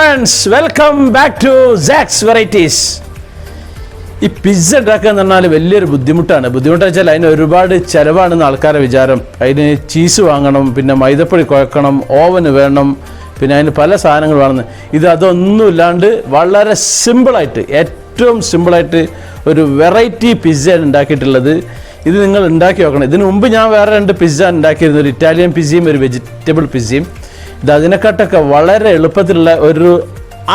friends, welcome back to Zach's Varieties. ഈ pizza ഉണ്ടാക്കുക എന്ന് പറഞ്ഞാൽ വലിയൊരു ബുദ്ധിമുട്ടെന്ന് വെച്ചാൽ അതിന് ഒരുപാട് ചിലവാണെന്ന് ആൾക്കാരുടെ വിചാരം. അതിന് ചീസ് വാങ്ങണം, പിന്നെ മൈദപ്പൊടി കുഴക്കണം, ഓവന് വേണം, പിന്നെ അതിന് പല സാധനങ്ങൾ വേണമെന്ന്. അതൊന്നും ഇല്ലാണ്ട് വളരെ സിമ്പിളായിട്ട്, ഏറ്റവും സിമ്പിളായിട്ട് ഒരു വെറൈറ്റി പിസ്സയാണ് ഉണ്ടാക്കിയിട്ടുള്ളത്. ഇത് നിങ്ങൾ ഉണ്ടാക്കി നോക്കണം. ഇതിനു മുമ്പ് ഞാൻ വേറെ 2 പിസ്സ ഉണ്ടാക്കിയിരുന്നു, ഒരു ഇറ്റാലിയൻ പിസ്സയും ഒരു വെജിറ്റബിൾ പിസ്സയും. അതിനെക്കാട്ടൊക്കെ വളരെ എളുപ്പത്തിലുള്ള ഒരു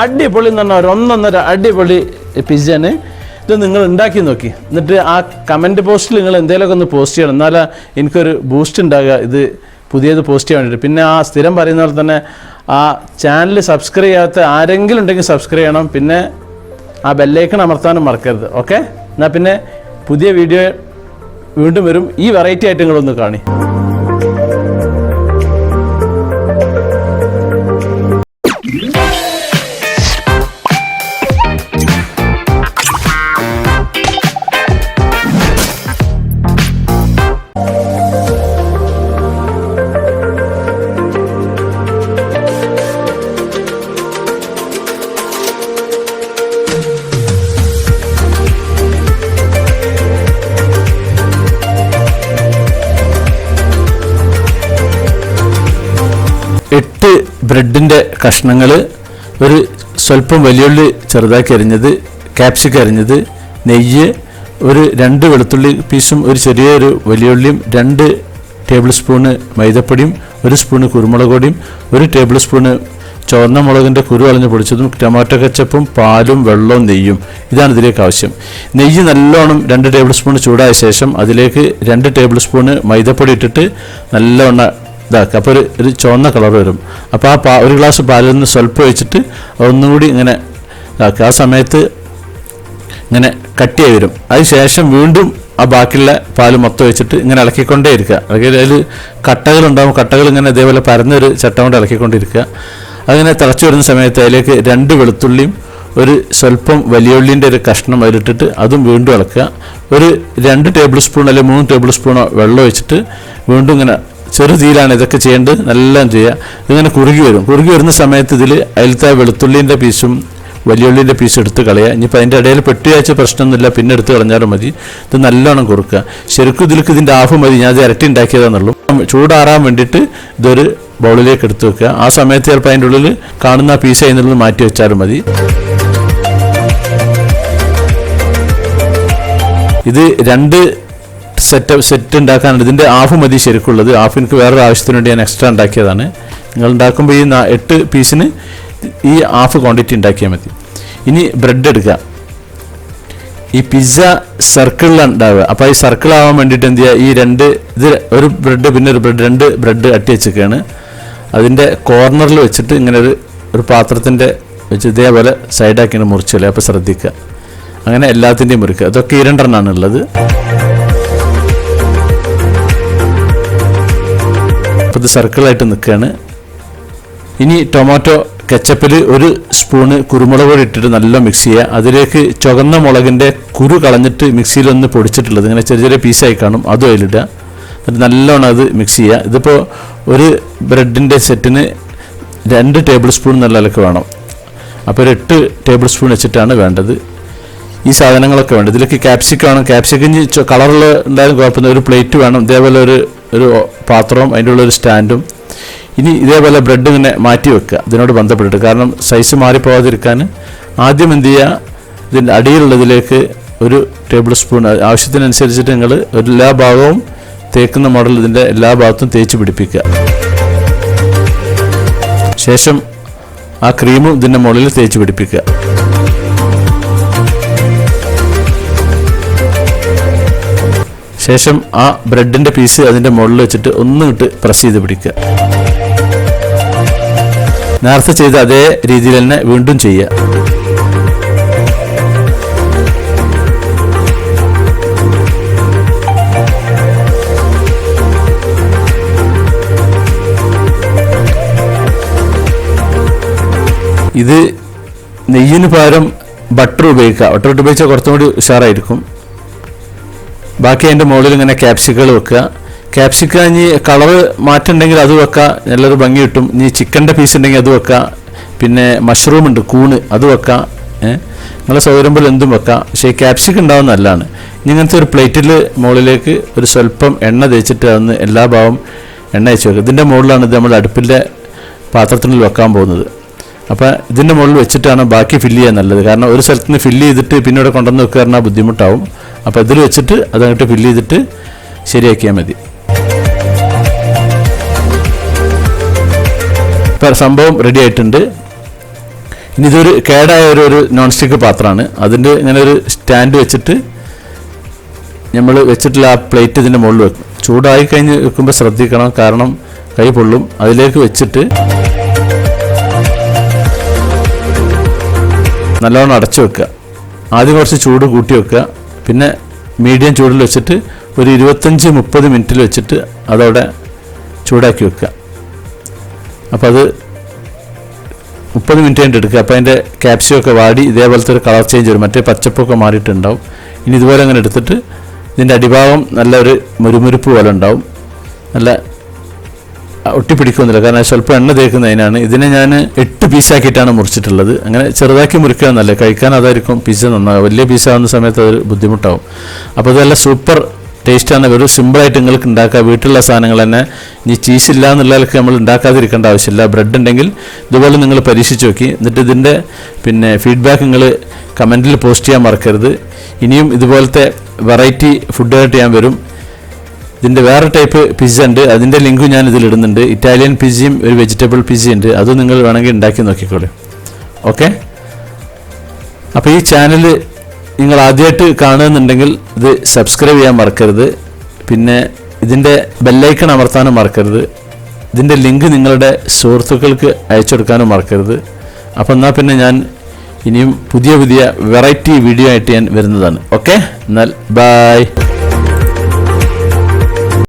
അടിപൊളി എന്ന് പറഞ്ഞാൽ ഒന്നൊന്നര അടിപൊളി പിസ്സയാണ്. ഇത് നിങ്ങൾ ഉണ്ടാക്കി നോക്കി, എന്നിട്ട് ആ കമൻറ്റ് പോസ്റ്റിൽ നിങ്ങൾ എന്തെങ്കിലുമൊക്കെ ഒന്ന് പോസ്റ്റ് ചെയ്യണം, എന്നാലേ എനിക്കൊരു ബൂസ്റ്റ് ഉണ്ടാകുക ഇത് പുതിയത് പോസ്റ്റ് ചെയ്യാൻ വേണ്ടിയിട്ട്. പിന്നെ ആ സ്ഥിരം പറയുന്ന പോലെ തന്നെ ആ ചാനൽ സബ്സ്ക്രൈബ് ചെയ്യാത്ത ആരെങ്കിലും ഉണ്ടെങ്കിൽ സബ്സ്ക്രൈബ് ചെയ്യണം, പിന്നെ ആ ബെല്ലൈക്കൺ അമർത്താനും മറക്കരുത്. ഓക്കെ, എന്നാൽ പിന്നെ പുതിയ വീഡിയോ വീണ്ടും വരും. ഈ വെറൈറ്റി ആയിട്ട് നിങ്ങളൊന്ന് കാണി. ബ്രെഡിൻ്റെ കഷ്ണങ്ങൾ, ഒരു സ്വല്പം വലിയുള്ളി ചെറുതാക്കി അരിഞ്ഞത്, ക്യാപ്സിക്കം അരിഞ്ഞത്, നെയ്യ്, ഒരു 2 വെളുത്തുള്ളി പീസും ഒരു ചെറിയൊരു വലിയുള്ളിയും, 2 ടേബിൾ സ്പൂണ് മൈദപ്പൊടിയും, 1 സ്പൂണ് കുരുമുളക് പൊടിയും, 1 ടേബിൾ സ്പൂണ് ചുവന്ന മുളകിൻ്റെ കുരു കളഞ്ഞ് പൊടിച്ചതും, ടൊമാറ്റോ കെച്ചപ്പും, പാലും, വെള്ളവും, നെയ്യും. ഇതാണ് ഇതിലേക്ക് ആവശ്യം. നെയ്യ് നല്ലോണം 2 ടേബിൾ സ്പൂൺ ചൂടായ ശേഷം അതിലേക്ക് 2 ടേബിൾ സ്പൂണ് മൈദപ്പൊടി ഇട്ടിട്ട് നല്ലവണ്ണം ഇതാക്കുക. അപ്പോൾ ഒരു ചുവന്ന കളർ വരും. അപ്പോൾ ആ 1 ഗ്ലാസ് പാലിൽ നിന്ന് സ്വല്പം ഒഴിച്ചിട്ട് ഒന്നുകൂടി ഇങ്ങനെ ഇതാക്കുക. ആ സമയത്ത് ഇങ്ങനെ കട്ടിയായി വരും. അതിന് ശേഷം വീണ്ടും ആ ബാക്കിയുള്ള പാല് മൊത്തം വെച്ചിട്ട് ഇങ്ങനെ ഇളക്കിക്കൊണ്ടേ ഇരിക്കുക. അതിൽ കട്ടകളുണ്ടാകും, കട്ടകൾ ഇങ്ങനെ ഇതേപോലെ പരന്നൊരു ചട്ട കൊണ്ട് ഇളക്കിക്കൊണ്ടിരിക്കുക. അതിങ്ങനെ തിളച്ചു വരുന്ന സമയത്ത് അതിലേക്ക് 2 വെളുത്തുള്ളിയും ഒരു സ്വല്പം വലിയുള്ളിൻ്റെ ഒരു കഷ്ണം അതിലിട്ടിട്ട് അതും വീണ്ടും ഇളക്കുക. ഒരു 2 ടേബിൾ സ്പൂൺ അല്ലെങ്കിൽ 3 ടേബിൾ സ്പൂണോ വെള്ളം ഒഴിച്ചിട്ട് വീണ്ടും ഇങ്ങനെ ചെറു തീയിലാണ് ഇതൊക്കെ ചെയ്യേണ്ടത്. നല്ലോണം ചെയ്യുക. ഇതിങ്ങനെ കുറുകി വരും. കുറുകി വരുന്ന സമയത്ത് ഇതിൽ അതിലത്തെ വെളുത്തുള്ളിൻ്റെ പീസും വലിയുള്ളിൻ്റെ പീസും എടുത്ത് കളയുക. ഇനിയിപ്പോൾ അതിൻ്റെ ഇടയിൽ പെട്ടിയാഴ്ച പ്രശ്നമൊന്നുമില്ല, പിന്നെ എടുത്ത് കളഞ്ഞാലും മതി. ഇത് നല്ലോണം കുറുക്കുക. ശരിക്കും ഇതിൻ്റെ ഹാഫ് മതി. ഞാൻ അത് ഇരട്ടി ഉണ്ടാക്കിയതാണെന്നുള്ളൂ. ചൂടാറാൻ വേണ്ടിയിട്ട് ഇതൊരു ബൗളിലേക്ക് എടുത്ത് വെക്കുക. ആ സമയത്ത് ചിലപ്പോൾ അതിൻ്റെ ഉള്ളിൽ കാണുന്ന പീസ് അതിനുള്ളിൽ മാറ്റി വെച്ചാലും മതി. ഇത് 2 സെറ്റ് ഉണ്ടാക്കാനുണ്ട്. ഇതിൻ്റെ ഹാഫ് മതി ശരിക്കുള്ളത്. ഹാഫ് എനിക്ക് വേറൊരു ആവശ്യത്തിന് വേണ്ടി ഞാൻ എക്സ്ട്രാ ഉണ്ടാക്കിയതാണ്. നിങ്ങൾ ഉണ്ടാക്കുമ്പോൾ ഈ 8 പീസിന് ഈ ഹാഫ് ക്വാണ്ടിറ്റി ഉണ്ടാക്കിയാൽ മതി. ഇനി ബ്രെഡ് എടുക്കുക. ഈ പിസ്സ സർക്കിളിലാണ് ഉണ്ടാവുക. അപ്പോൾ ഈ സർക്കിളാവാൻ വേണ്ടിയിട്ട് എന്ത് ചെയ്യുക, ഈ ഇത് ഒരു ബ്രെഡ് പിന്നെ ഒരു ബ്രെഡ്, 2 ബ്രെഡ് അട്ടി വെച്ചൊക്കെയാണ്. അതിൻ്റെ കോർണറിൽ വെച്ചിട്ട് ഇങ്ങനെ ഒരു പാത്രത്തിൻ്റെ വെച്ച് ഇതേപോലെ സൈഡാക്കിയാണ് മുറിച്ചല്ലേ. അപ്പോൾ ശ്രദ്ധിക്കുക, അങ്ങനെ എല്ലാത്തിൻ്റെയും മുറിക്കുക. അതൊക്കെ 2 എണ്ണമാണ് ഉള്ളത്. അപ്പോൾ ഇത് സർക്കിളായിട്ട് നിൽക്കുകയാണ്. ഇനി ടൊമാറ്റോ കെച്ചപ്പിൽ 1 സ്പൂണ് കുരുമുളക് പൊടി ഇട്ടിട്ട് നല്ല മിക്സ് ചെയ്യുക. അതിലേക്ക് ചുവന്ന മുളകിൻ്റെ കുരു കളഞ്ഞിട്ട് മിക്സിയിലൊന്ന് പൊടിച്ചിട്ടുള്ളത് ഇങ്ങനെ ചെറിയ ചെറിയ പീസായി കാണും, അതും അതിലിടുക. എന്നിട്ട് നല്ലോണം അത് മിക്സ് ചെയ്യുക. ഇതിപ്പോൾ ഒരു ബ്രെഡിൻ്റെ സെറ്റിന് 2 ടേബിൾ സ്പൂൺ നല്ല നിലക്ക് വേണം. അപ്പോൾ ഒരു 8 ടേബിൾ സ്പൂൺ വെച്ചിട്ടാണ് വേണ്ടത്. ഈ സാധനങ്ങളൊക്കെ വേണ്ടത്. ഇതിലേക്ക് ക്യാപ്സിക്കം വേണം. ക്യാപ്സിക്കം കളറുള്ള ഉണ്ടായാലും കുഴപ്പമില്ല. ഒരു പ്ലേറ്റ് വേണം, ഇതേപോലെ ഒരു പാത്രവും അതിൻ്റെ ഉള്ളൊരു സ്റ്റാൻഡും. ഇനി ഇതേപോലെ ബ്രെഡ് ഇങ്ങനെ മാറ്റി വെക്കുക ഇതിനോട് ബന്ധപ്പെട്ടിട്ട്, കാരണം സൈസ് മാറിപ്പോകാതിരിക്കാൻ. ആദ്യം എന്ത് ചെയ്യുക, ഇതിൻ്റെ അടിയിലുള്ളതിലേക്ക് 1 ടേബിൾ സ്പൂൺ ആവശ്യത്തിനനുസരിച്ചിട്ട് നിങ്ങൾ എല്ലാ ഭാഗവും തേക്കുന്ന മോഡൽ ഇതിൻ്റെ എല്ലാ ഭാഗത്തും തേച്ച് പിടിപ്പിക്കുക. ശേഷം ആ ക്രീമും ഇതിൻ്റെ മുകളിൽ തേച്ച് പിടിപ്പിക്കുക. ശേഷം ആ ബ്രെഡിൻ്റെ പീസ് അതിൻ്റെ മുകളിൽ വെച്ചിട്ട് ഒന്നിട്ട് പ്രസ് ചെയ്ത് പിടിക്കുക. നേരത്തെ ചെയ്ത അതേ രീതിയിൽ തന്നെ വീണ്ടും ചെയ്യുക. ഇത് നെയ്യിന് പകരം ബട്ടർ ഉപയോഗിക്കുക. ബട്ടർ ഉപയോഗിച്ചാൽ കുറച്ചും കൂടി ഉഷാറായിരിക്കും. ബാക്കി അതിൻ്റെ മുകളിൽ ഇങ്ങനെ ക്യാപ്സിക്കൾ വെക്കുക. ക്യാപ്സിക്കം ഇനി കളറ് മാറ്റുണ്ടെങ്കിൽ അത് വെക്കുക, നല്ലൊരു ഭംഗി കിട്ടും. ഇനി ചിക്കൻ്റെ പീസ് ഉണ്ടെങ്കിൽ അത് വെക്കുക. പിന്നെ മഷ്റൂം ഉണ്ട്, കൂണ്, അത് വെക്കാം. നിങ്ങളെ സൗകര്യം പോലെ എന്തും വെക്കാം. പക്ഷേ ഈ ക്യാപ്സിക്കം ഉണ്ടാവുന്ന നല്ലതാണ്. ഇങ്ങനത്തെ ഒരു പ്ലേറ്റിൽ മുകളിലേക്ക് ഒരു സ്വല്പം എണ്ണ തേച്ചിട്ട് അതൊന്ന് എല്ലാ ഭാഗവും എണ്ണ വെച്ച് വെക്കുക. ഇതിൻ്റെ മുകളിലാണ് ഇത് നമ്മൾ അടുപ്പിൻ്റെ പാത്രത്തിൽ വെക്കാൻ പോകുന്നത്. അപ്പോൾ ഇതിൻ്റെ മുകളിൽ വെച്ചിട്ടാണ് ബാക്കി ഫില്ല് ചെയ്യാൻ നല്ലത്. കാരണം ഒരു സ്ഥലത്ത് നിന്ന് ഫില്ല് ചെയ്തിട്ട് പിന്നെ ഇവിടെ കൊണ്ടുവന്ന് വെക്കുക പറഞ്ഞാൽ ബുദ്ധിമുട്ടാവും. അപ്പോൾ ഇതിൽ വെച്ചിട്ട് അതങ്ങോട്ട് ഫില്ല് ചെയ്തിട്ട് ശരിയാക്കിയാൽ മതി. ഇപ്പോൾ സംഭവം റെഡി ആയിട്ടുണ്ട്. ഇനി ഇതൊരു കേടായ ഒരു നോൺ സ്റ്റിക്ക് പാത്രമാണ്. അതിൻ്റെ ഇങ്ങനെ ഒരു സ്റ്റാൻഡ് വെച്ചിട്ട് നമ്മൾ വെച്ചിട്ടുള്ള ആ പ്ലേറ്റ് ഇതിൻ്റെ മുകളിൽ വെക്കും. ചൂടായി കഴിഞ്ഞ് വെക്കുമ്പോൾ ശ്രദ്ധിക്കണം, കാരണം കൈ പൊള്ളും. അതിലേക്ക് വെച്ചിട്ട് നല്ലോണം അടച്ചു വെക്കുക. ആദ്യം കുറച്ച് ചൂട് കൂട്ടി വെക്കുക, പിന്നെ മീഡിയം ചൂടിൽ വെച്ചിട്ട് ഒരു 25-30 മിനിറ്റിൽ വെച്ചിട്ട് അതവിടെ ചൂടാക്കി വെക്കുക. അപ്പോൾ അത് 30 മിനിറ്റ് കഴിഞ്ഞിട്ട് എടുക്കുക. അപ്പോൾ അതിൻ്റെ ക്യാപ്സിയൊക്കെ വാടി ഇതേപോലത്തെ ഒരു കളർ ചേഞ്ച് വരും, മറ്റേ പച്ചപ്പൊക്കെ മാറിയിട്ടുണ്ടാവും. ഇനി ഇതുപോലെ അങ്ങനെ എടുത്തിട്ട് ഇതിൻ്റെ അടിഭാഗം നല്ലൊരു മുരുമുരുപ്പ് പോലെ ഉണ്ടാവും, നല്ല ഒട്ടിപ്പിടിക്കുന്നില്ല, കാരണം സ്വല്പം എണ്ണ തേക്കുന്നതിനാണ്. ഇതിനെ ഞാൻ 8 പീസാക്കിയിട്ടാണ് മുറിച്ചിട്ടുള്ളത്. അങ്ങനെ ചെറുതാക്കി മുറിക്കുക എന്നല്ല, കഴിക്കാൻ അതായിരിക്കും പിസ്സ നന്നാകും. വലിയ പീസ് ആവുന്ന സമയത്ത് അത് ബുദ്ധിമുട്ടാവും. അപ്പോൾ ഇതെല്ലാം സൂപ്പർ ടേസ്റ്റാണ്. ഒരു സിമ്പിളായിട്ട് നിങ്ങൾക്ക് ഉണ്ടാക്കുക, വീട്ടിലുള്ള സാധനങ്ങൾ തന്നെ. ഇനി ചീസ് ഇല്ല എന്നുള്ളതൊക്കെ നമ്മൾ ഉണ്ടാക്കാതിരിക്കേണ്ട ആവശ്യമില്ല. ബ്രെഡ് ഉണ്ടെങ്കിൽ ഇതുപോലെ നിങ്ങൾ പരീക്ഷിച്ച് നോക്കി. എന്നിട്ട് ഇതിൻ്റെ ഫീഡ്ബാക്ക് നിങ്ങൾ കമൻറ്റിൽ പോസ്റ്റ് ചെയ്യാൻ മറക്കരുത്. ഇനിയും ഇതുപോലത്തെ വെറൈറ്റി ഫുഡായിട്ട് ഞാൻ വരും. ഇതിൻ്റെ വേറെ ടൈപ്പ് പിസ്സ ഉണ്ട്, അതിൻ്റെ ലിങ്ക് ഞാൻ ഇതിലിടുന്നുണ്ട്. ഇറ്റാലിയൻ പിസ്സയും ഒരു വെജിറ്റബിൾ പിസ്സയും ഉണ്ട്, അതും നിങ്ങൾ വേണമെങ്കിൽ ഉണ്ടാക്കി നോക്കിക്കോളൂ. ഓക്കെ, അപ്പോൾ ഈ ചാനൽ നിങ്ങൾ ആദ്യമായിട്ട് കാണുന്നുണ്ടെങ്കിൽ ഇത് സബ്സ്ക്രൈബ് ചെയ്യാൻ മറക്കരുത്. പിന്നെ ഇതിൻ്റെ ബെല്ലൈക്കൺ അമർത്താനും മറക്കരുത്. ഇതിൻ്റെ ലിങ്ക് നിങ്ങളുടെ സുഹൃത്തുക്കൾക്ക് അയച്ചു കൊടുക്കാനും മറക്കരുത്. അപ്പോൾ എന്നാൽ പിന്നെ ഞാൻ ഇനിയും പുതിയ വെറൈറ്റി വീഡിയോ ആയിട്ട് ഞാൻ വരുന്നതാണ്. ഓക്കെ, എന്നാൽ ബൈ.